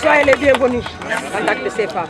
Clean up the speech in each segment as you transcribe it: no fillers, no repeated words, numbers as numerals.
Soyez les bienvenus en tant que CFA.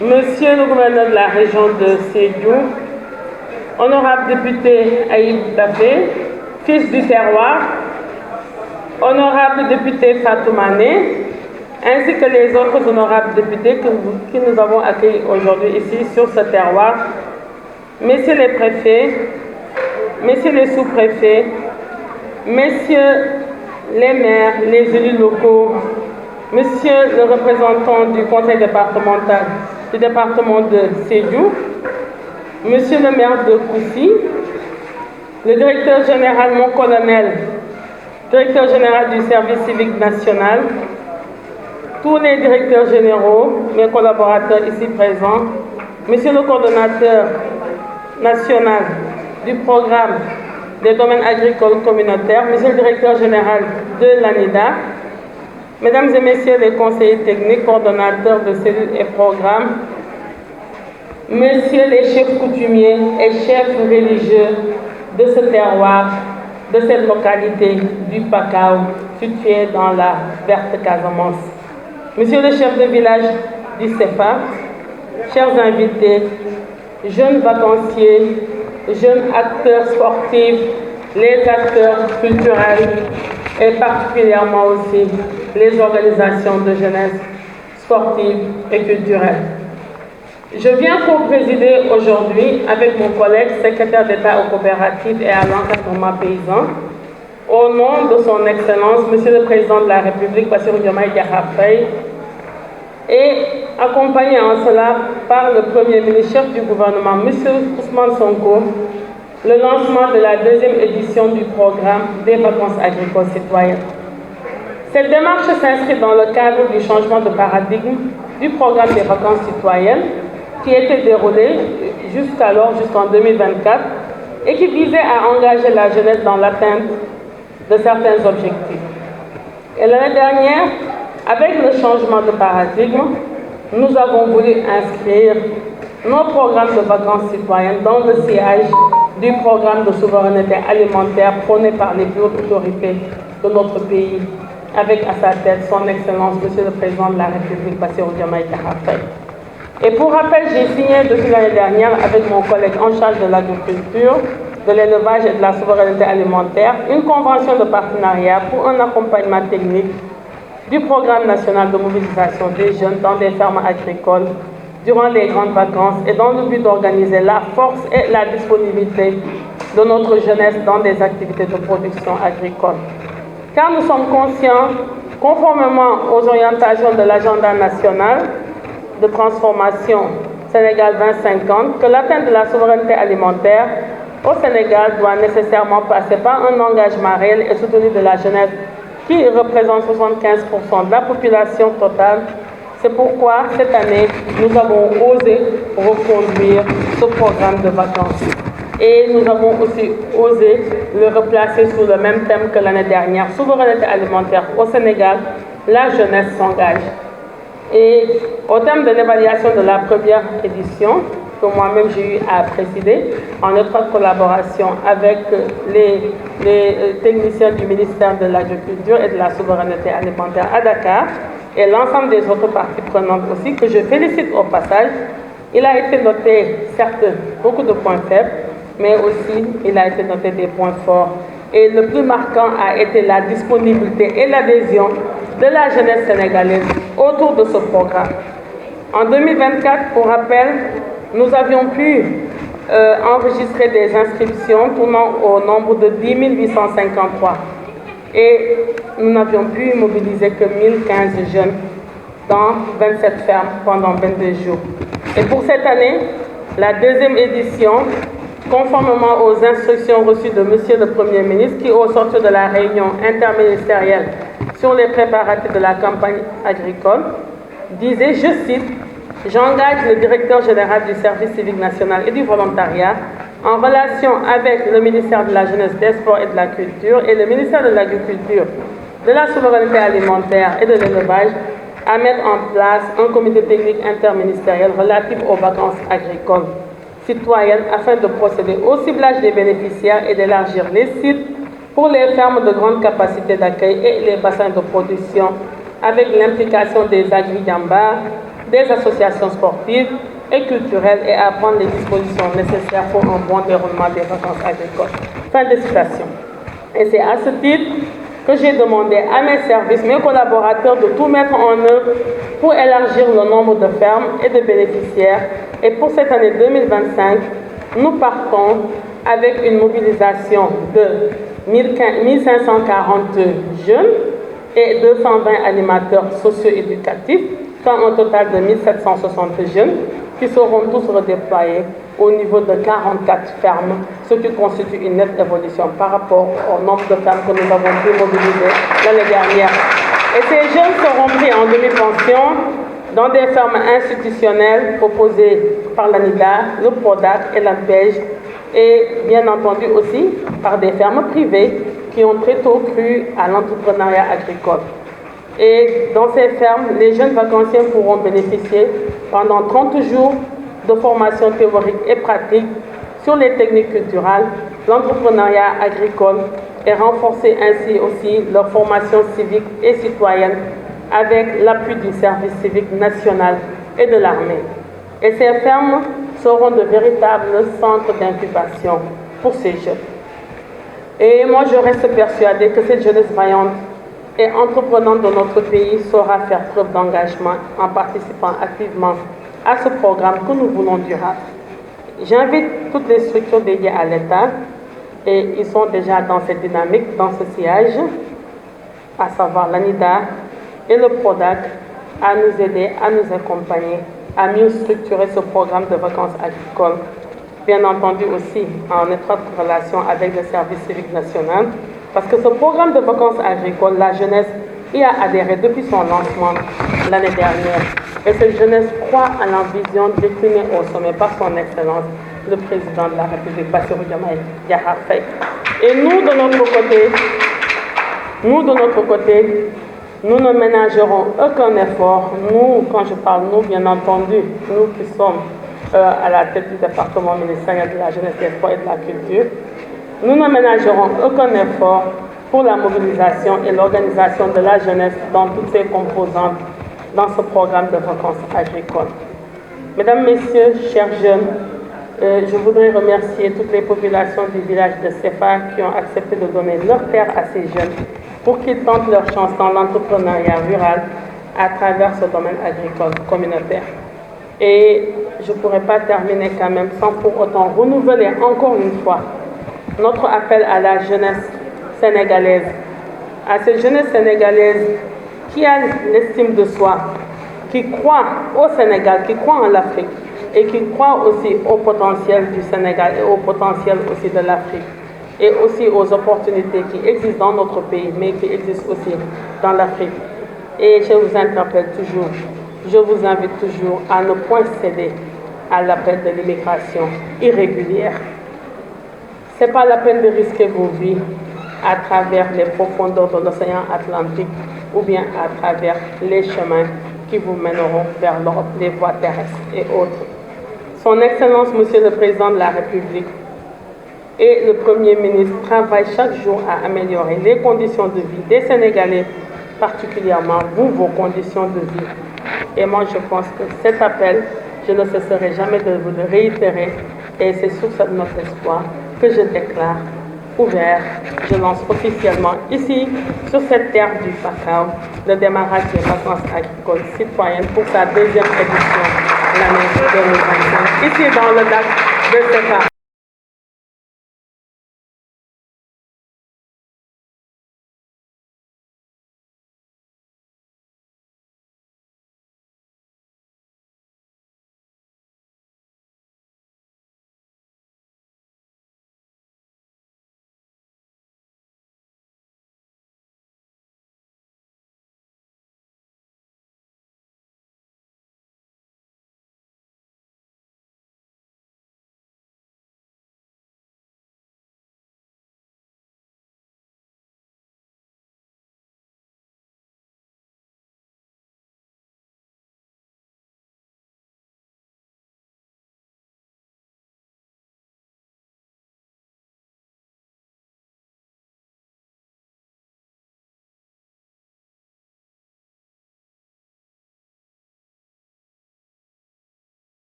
Monsieur le gouverneur de la région de Sédhiou, honorable député Aïb Dafé, fils du terroir, honorable député Fatou Mané, ainsi que les autres honorables députés que nous avons accueillis aujourd'hui ici sur ce terroir, messieurs les préfets, messieurs les sous-préfets, messieurs les maires, les élus locaux, monsieur le représentant du conseil départemental du département de Sédhiou, monsieur le maire de Koufi, le directeur général, mon colonel, directeur général du service civique national, tous les directeurs généraux, mes collaborateurs ici présents, monsieur le coordonnateur national du programme des domaines agricoles communautaires, monsieur le directeur général de l'ANIDA, mesdames et messieurs les conseillers techniques, coordonnateurs de cellules et programmes, messieurs les chefs coutumiers et chefs religieux de ce terroir, de cette localité du Pakao, située dans la verte Casamance, monsieur le chef de village du CEFA, chers invités, jeunes vacanciers, jeunes acteurs sportifs, les acteurs culturels et particulièrement aussi les organisations de jeunesse sportive et culturelle. Je viens pour présider aujourd'hui avec mon collègue secrétaire d'État aux coopératives et à l'encadrement paysan, au nom de son Excellence, Monsieur le Président de la République, Bassirou Diomaye Diakhar Faye, et accompagné en cela par le Premier ministre chef du gouvernement, Monsieur Ousmane Sonko, le lancement de la deuxième édition du programme des vacances agricoles citoyennes. Cette démarche s'inscrit dans le cadre du changement de paradigme du programme des vacances citoyennes qui était déroulé jusqu'en 2024 et qui visait à engager la jeunesse dans l'atteinte de certains objectifs. Et l'année dernière, avec le changement de paradigme, nous avons voulu inscrire nos programmes de vacances citoyennes dans le sillage du programme de souveraineté alimentaire prôné par les plus hautes autorités de notre pays, avec à sa tête son Excellence, Monsieur le Président de la République, Bassirou Diomaye Diakhar Faye. Et pour rappel, j'ai signé depuis l'année dernière avec mon collègue en charge de l'agriculture, de l'élevage et de la souveraineté alimentaire, une convention de partenariat pour un accompagnement technique du programme national de mobilisation des jeunes dans des fermes agricoles durant les grandes vacances et dans le but d'organiser la force et la disponibilité de notre jeunesse dans des activités de production agricole. Car nous sommes conscients, conformément aux orientations de l'agenda national de transformation Sénégal 2050, que l'atteinte de la souveraineté alimentaire au Sénégal doit nécessairement passer par un engagement réel et soutenu de la jeunesse qui représente 75% de la population totale. C'est pourquoi cette année, nous avons osé reconduire ce programme de vacances. Et nous avons aussi osé le replacer sous le même thème que l'année dernière, souveraineté alimentaire au Sénégal, la jeunesse s'engage. Et au terme de l'évaluation de la première édition, que moi-même j'ai eu à présider, en étroite collaboration avec les techniciens du ministère de l'Agriculture et de la Souveraineté alimentaire à Dakar, et l'ensemble des autres parties prenantes aussi, que je félicite au passage, il a été noté, certes, beaucoup de points faibles, mais aussi il a été noté des points forts. Et le plus marquant a été la disponibilité et l'adhésion de la jeunesse sénégalaise autour de ce programme. En 2024, pour rappel, nous avions pu enregistrer des inscriptions tournant au nombre de 10 853. Et nous n'avions pu mobiliser que 1015 jeunes dans 27 fermes pendant 22 jours. Et pour cette année, la deuxième édition, conformément aux instructions reçues de Monsieur le Premier ministre, qui, au sortir de la réunion interministérielle sur les préparatifs de la campagne agricole, disait, je cite, « J'engage le directeur général du service civique national et du volontariat en relation avec le ministère de la Jeunesse, des Sports et de la Culture et le ministère de l'Agriculture, de la Souveraineté alimentaire et de l'Élevage à mettre en place un comité technique interministériel relatif aux vacances agricoles citoyennes afin de procéder au ciblage des bénéficiaires et d'élargir les sites pour les fermes de grande capacité d'accueil et les bassins de production avec l'implication des agri-gambas, des associations sportives et culturelles et à prendre les dispositions nécessaires pour un bon déroulement des vacances agricoles. » Fin de citation. Et c'est à ce titre que j'ai demandé à mes services, mes collaborateurs, de tout mettre en œuvre pour élargir le nombre de fermes et de bénéficiaires. Et pour cette année 2025, nous partons avec une mobilisation de 1542 jeunes et 220 animateurs socio-éducatifs, soit un total de 1760 jeunes qui seront tous redéployés au niveau de 44 fermes, ce qui constitue une nette évolution par rapport au nombre de fermes que nous avons pu mobiliser l'année dernière. Et ces jeunes seront pris en demi-pension dans des fermes institutionnelles proposées par l'ANIDA, le PRODAC et l'ANPEJ, et bien entendu aussi par des fermes privées qui ont très tôt cru à l'entrepreneuriat agricole. Et dans ces fermes, les jeunes vacanciers pourront bénéficier pendant 30 jours de formation théorique et pratique sur les techniques culturelles, l'entrepreneuriat agricole et renforcer ainsi aussi leur formation civique et citoyenne avec l'appui du service civique national et de l'armée. Et ces fermes seront de véritables centres d'incubation pour ces jeunes. Et moi, je reste persuadée que cette jeunesse vaillante et entreprenante de notre pays saura faire preuve d'engagement en participant activement à ce programme que nous voulons durable. J'invite toutes les structures dédiées à l'État, et ils sont déjà dans cette dynamique, dans ce sillage, à savoir l'ANIDA et le PRODAC, à nous aider, à nous accompagner, à mieux structurer ce programme de vacances agricoles. Bien entendu aussi en étroite relation avec le service civique national, parce que ce programme de vacances agricoles, la jeunesse y a adhéré depuis son lancement l'année dernière. Et cette jeunesse croit à la vision déclinée au sommet par son Excellence, le Président de la République, Bassirou Diomaye Diakhar Faye. Et nous, de notre côté, nous ne ménagerons aucun effort. Nous, quand je parle nous, bien entendu, nous qui sommes à la tête du département ministériel de la jeunesse, des sports et de la culture, nous ne ménagerons aucun effort pour la mobilisation et l'organisation de la jeunesse dans toutes ses composantes dans ce programme de vacances agricoles. Mesdames, Messieurs, chers jeunes, Je voudrais remercier toutes les populations du village de Sefa qui ont accepté de donner leur terre à ces jeunes pour qu'ils tentent leur chance dans l'entrepreneuriat rural à travers ce domaine agricole communautaire. Et je ne pourrais pas terminer quand même sans pour autant renouveler encore une fois notre appel à la jeunesse sénégalaise, à cette jeunesse sénégalaise qui a l'estime de soi, qui croit au Sénégal, qui croit en l'Afrique et qui croit aussi au potentiel du Sénégal et au potentiel aussi de l'Afrique et aussi aux opportunités qui existent dans notre pays mais qui existent aussi dans l'Afrique. Et je vous interpelle toujours, je vous invite toujours à ne point céder à l'appel de l'immigration irrégulière. Ce n'est pas la peine de risquer vos vies à travers les profondeurs de l'océan Atlantique ou bien à travers les chemins qui vous mèneront vers l'Europe, les voies terrestres et autres. Son Excellence, Monsieur le Président de la République et le Premier ministre travaillent chaque jour à améliorer les conditions de vie des Sénégalais, particulièrement vous, vos conditions de vie. Et moi, je pense que cet appel, je ne cesserai jamais de vous le réitérer et c'est sur cette note d'espoir que je déclare ouvert, je lance officiellement ici, sur cette terre du Pakao, le démarrage des vacances agricoles citoyennes pour sa deuxième édition l'année 2025, ici dans le lac de Sefa.